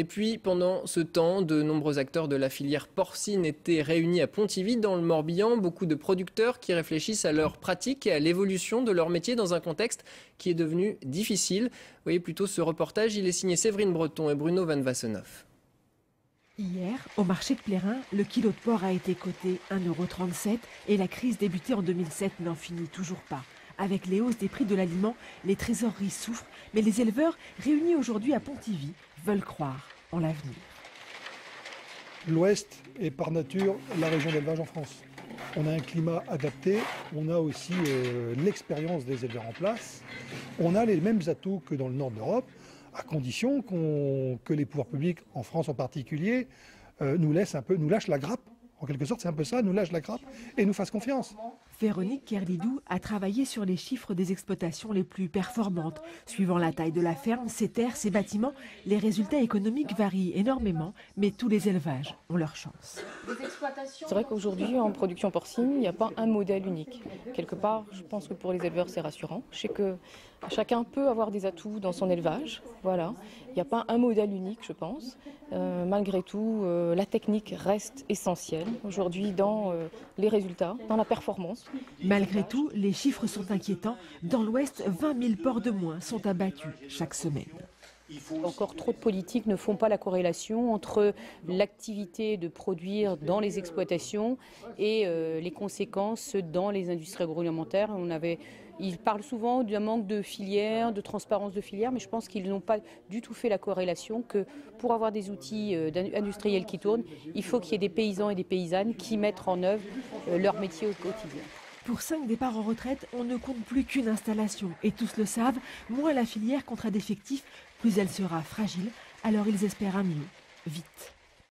Et puis pendant ce temps, de nombreux acteurs de la filière porcine étaient réunis à Pontivy dans le Morbihan. Beaucoup de producteurs qui réfléchissent à leur pratique et à l'évolution de leur métier dans un contexte qui est devenu difficile. Vous voyez plutôt ce reportage, il est signé Séverine Breton et Bruno Van Wassenhoff. Hier, au marché de Plérin, le kilo de porc a été coté 1,37 € et la crise débutée en 2007 n'en finit toujours pas. Avec les hausses des prix de l'aliment, les trésoreries souffrent, mais les éleveurs réunis aujourd'hui à Pontivy veulent croire en l'avenir. L'Ouest est par nature la région d'élevage en France. On a un climat adapté, on a aussi l'expérience des éleveurs en place. On a les mêmes atouts que dans le nord de l'Europe, à condition que les pouvoirs publics, en France en particulier, nous lâchent la grappe. En quelque sorte, c'est un peu ça, nous lâchent la grappe et nous fassent confiance. Véronique Kerlidou a travaillé sur les chiffres des exploitations les plus performantes. Suivant la taille de la ferme, ses terres, ses bâtiments, les résultats économiques varient énormément, mais tous les élevages ont leur chance. C'est vrai qu'aujourd'hui, en production porcine, il n'y a pas un modèle unique. Quelque part, je pense que pour les éleveurs, c'est rassurant. Je sais que chacun peut avoir des atouts dans son élevage. Voilà. Il n'y a pas un modèle unique, je pense. Malgré tout, la technique reste essentielle aujourd'hui dans les résultats, dans la performance. Malgré tout, les chiffres sont inquiétants. Dans l'Ouest, 20 000 porcs de moins sont abattus chaque semaine. Encore trop de politiques ne font pas la corrélation entre l'activité de produire dans les exploitations et les conséquences dans les industries agroalimentaires. Ils parlent souvent d'un manque de filière, de transparence de filière, mais je pense qu'ils n'ont pas du tout fait la corrélation que pour avoir des outils industriels qui tournent, il faut qu'il y ait des paysans et des paysannes qui mettent en œuvre leur métier au quotidien. Pour 5 départs en retraite, on ne compte plus qu'une installation. Et tous le savent, moins la filière comptera d'effectifs, plus elle sera fragile. Alors ils espèrent un mieux, vite.